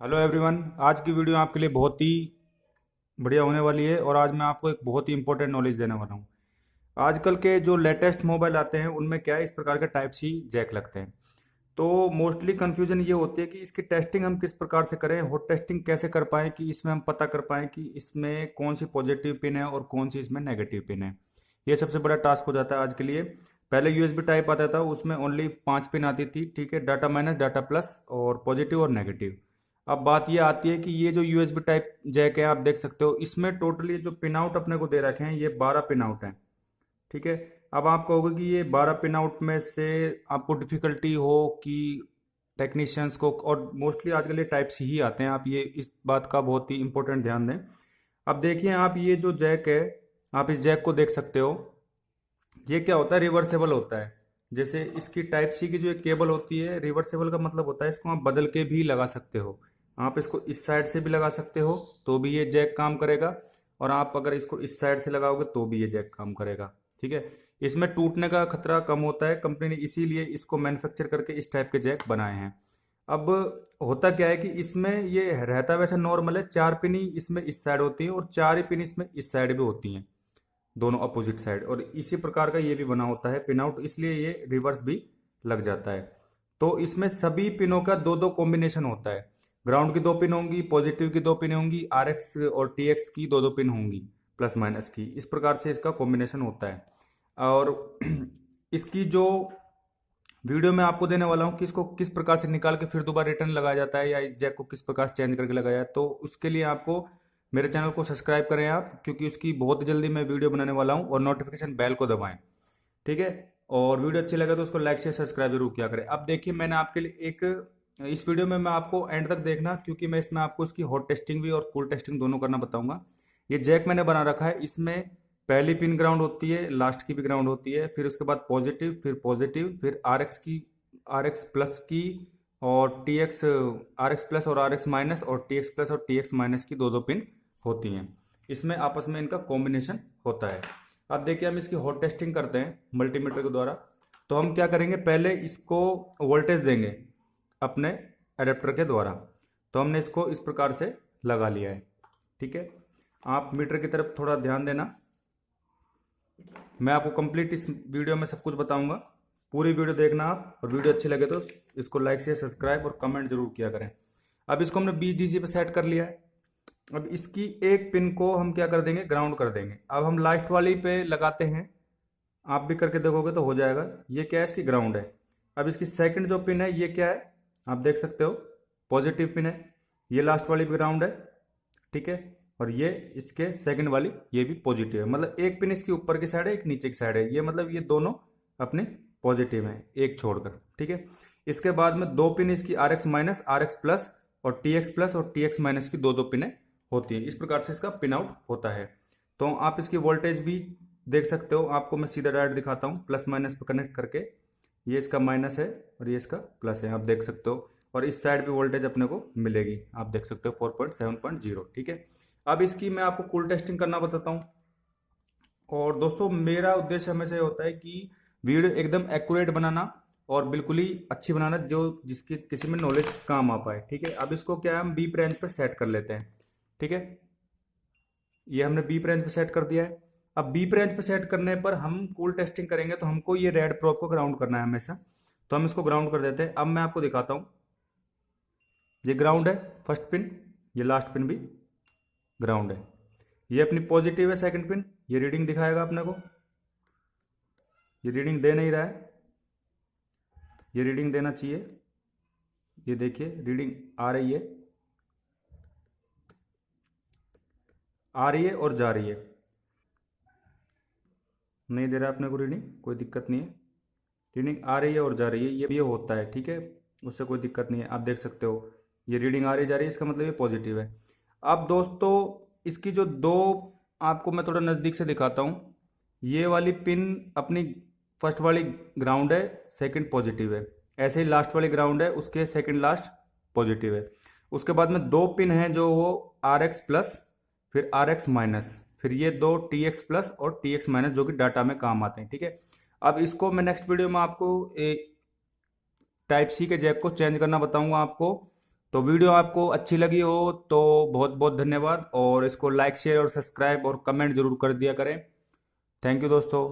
Hello everyone. आज की video आपके लिए बहुत ही बढ़िया होने वाली है और आज मैं आपको एक बहुत ही इंपॉर्टेंट नॉलेज देने वाला हूँ। आजकल के जो लेटेस्ट मोबाइल आते हैं उनमें क्या है, इस प्रकार के टाइप सी जैक लगते हैं। तो मोस्टली कंफ्यूजन ये होती है कि इसकी टेस्टिंग हम किस प्रकार से करें, हॉट टेस्टिंग कैसे कर पाएँ कि इसमें हम पता कर पाएँ कि इसमें कौन सी पॉजिटिव पिन है और कौन सी इसमें नेगेटिव पिन है। ये सबसे बड़ा टास्क हो जाता है आज के लिए। पहले यूएसबी टाइप आता था, उसमें ओनली 5 पिन आती थी, ठीक है, डाटा माइनस, डाटा प्लस और पॉजिटिव और नेगेटिव। अब बात ये आती है कि ये जो यूएसबी टाइप जैक है आप देख सकते हो, इसमें टोटली जो पिन आउट अपने को दे रखे हैं ये 12 पिन आउट हैं, ठीक है। अब आप कहोगे कि ये 12 पिन आउट में से आपको डिफिकल्टी हो कि टेक्नीशियंस को, और मोस्टली आजकल ये टाइप सी ही आते हैं, आप ये इस बात का बहुत ही इंपॉर्टेंट ध्यान दें। अब देखिए आप ये जो जैक है, आप इस जैक को देख सकते हो, ये क्या होता है, रिवर्सेबल होता है। जैसे इसकी टाइप सी की जो एक केबल होती है, रिवर्सेबल का मतलब होता है इसको आप बदल के भी लगा सकते हो। आप इसको इस साइड से भी लगा सकते हो तो भी ये जैक काम करेगा, और आप अगर इसको इस साइड से लगाओगे तो भी ये जैक काम करेगा, ठीक है। इसमें टूटने का खतरा कम होता है, कंपनी ने इसीलिए इसको मैन्युफैक्चर करके इस टाइप के जैक बनाए हैं। अब होता क्या है कि इसमें ये रहता वैसे नॉर्मल है, 4 पिन ही इसमें इस साइड होती है और 4 ही पिन इसमें इस साइड भी होती हैं, दोनों अपोजिट साइड, और इसी प्रकार का ये भी बना होता है पिन आउट, इसलिए ये रिवर्स भी लग जाता है। तो इसमें सभी पिनों का दो दो कॉम्बिनेशन होता है। ग्राउंड की 2 पिन होंगी, पॉजिटिव की 2 पिन होंगी, आर एक्स और टी एक्स की दो दो पिन होंगी, प्लस माइनस की, इस प्रकार से इसका कॉम्बिनेशन होता है। और इसकी जो वीडियो मैं आपको देने वाला हूँ कि इसको किस प्रकार से निकाल के फिर दोबारा रिटर्न लगाया जाता है या इस जैक को किस प्रकार से चेंज करके लगाया जाए, तो उसके लिए आपको मेरे चैनल को सब्सक्राइब करें आप, क्योंकि उसकी बहुत जल्दी मैं वीडियो बनाने वाला हूँ, और नोटिफिकेशन बेल को दबाएं, ठीक है। और वीडियो अच्छी लगे तो उसको लाइक शेयर सब्सक्राइब जरूर किया करें। अब देखिए मैंने आपके लिए एक, इस वीडियो में मैं आपको एंड तक देखना, क्योंकि मैं इसमें आपको इसकी हॉट टेस्टिंग भी और कूल टेस्टिंग दोनों करना बताऊंगा। ये जैक मैंने बना रखा है, इसमें पहली पिन ग्राउंड होती है, लास्ट की भी ग्राउंड होती है, फिर उसके बाद पॉजिटिव, फिर पॉजिटिव, फिर आर एक्स की, आर एक्स प्लस की, और T X, R X plus और आर एक्स माइनस, और टी एक्स प्लस और टी एक्स माइनस की दो दो पिन होती हैं। इसमें आपस में इनका कॉम्बिनेशन होता है। अब देखिए हम इसकी हॉट टेस्टिंग करते हैं मल्टीमीटर के द्वारा। तो हम क्या करेंगे, पहले इसको वोल्टेज देंगे अपने एडेप्टर के द्वारा। तो हमने इसको इस प्रकार से लगा लिया है, ठीक है। आप मीटर की तरफ थोड़ा ध्यान देना, मैं आपको कंप्लीट इस वीडियो में सब कुछ बताऊंगा, पूरी वीडियो देखना आप, और वीडियो अच्छी लगे तो इसको लाइक शेयर सब्सक्राइब और कमेंट जरूर किया करें। अब इसको हमने 20 DC पे सेट कर लिया है। अब इसकी एक पिन को हम क्या कर देंगे, ग्राउंड कर देंगे। अब हम लास्ट वाली पे लगाते हैं, आप भी करके देखोगे तो हो जाएगा। ये क्या है, इसकी ग्राउंड है। अब इसकी सेकंड जो पिन है ये क्या है, आप देख सकते हो, पॉजिटिव पिन है। ये लास्ट वाली भी ग्राउंड है, ठीक है। और ये इसके सेकंड वाली ये भी पॉजिटिव है, मतलब एक पिन इसकी ऊपर की साइड है, एक नीचे की साइड है, ये मतलब ये दोनों अपने पॉजिटिव हैं एक छोड़कर, ठीक है। इसके बाद में 2 पिन इसकी R X minus, R X plus और टी एक्स प्लस और टी एक्स माइनस की दो दो पिनें होती हैं। इस प्रकार से इसका पिन आउट होता है। तो आप इसकी वोल्टेज भी देख सकते हो, आपको मैं सीधा डायरेक्ट दिखाता हूँ, प्लस माइनस पर कनेक्ट करके। ये इसका माइनस है और ये इसका प्लस है, आप देख सकते हो। और इस साइड भी वोल्टेज अपने को मिलेगी, आप देख सकते हो 4.7.0, ठीक है। अब इसकी मैं आपको कूल टेस्टिंग करना बताता हूँ। और दोस्तों मेरा उद्देश्य हमेशा ये होता है कि वीडियो एकदम एक्यूरेट बनाना और बिल्कुल ही अच्छी बनाना, जो जिसकी किसी में नॉलेज काम आ पाए, ठीक है। अब इसको क्या है, हम बी ब्रांच पर सेट कर लेते हैं, ठीक है। ये हमने बी ब्रांच पे सेट कर दिया है। अब बी ब्रांच पे सेट करने पर हम कूल टेस्टिंग करेंगे तो हमको ये रेड प्रोब को ग्राउंड करना है हमेशा। तो हम इसको ग्राउंड कर देते हैं। अब मैं आपको दिखाता हूँ, ये ग्राउंड है फर्स्ट पिन, ये लास्ट पिन भी ग्राउंड है। ये अपनी पॉजिटिव है सेकंड पिन, ये रीडिंग दिखाएगा अपने को, ये रीडिंग दे नहीं रहा है, ये रीडिंग देना चाहिए। ये देखिए रीडिंग आ रही है, आ रही है और जा रही है। नहीं दे रहा है अपने को रीडिंग, कोई दिक्कत नहीं है, रीडिंग आ रही है और जा रही है, ये भी होता है, ठीक है। उससे कोई दिक्कत नहीं है, आप देख सकते हो ये रीडिंग आ रही जा रही है, इसका मतलब ये पॉजिटिव है। अब दोस्तों इसकी जो दो, आपको मैं थोड़ा नज़दीक से दिखाता हूँ। ये वाली पिन अपनी फर्स्ट वाली ग्राउंड है, सेकंड पॉजिटिव है। ऐसे ही लास्ट वाली ग्राउंड है, उसके सेकंड लास्ट पॉजिटिव है। उसके बाद में 2 पिन हैं जो वो आर एक्स प्लस, फिर आर एक्स माइनस, फिर ये दो टी एक्स प्लस और टी एक्स माइनस, जो कि डाटा में काम आते हैं, ठीक है। अब इसको मैं नेक्स्ट वीडियो में आपको टाइप सी के जैक को चेंज करना बताऊंगा आपको, तो वीडियो आपको अच्छी लगी हो तो बहुत बहुत धन्यवाद, और इसको लाइक शेयर और सब्सक्राइब और कमेंट जरूर कर दिया करें। थैंक यू दोस्तों।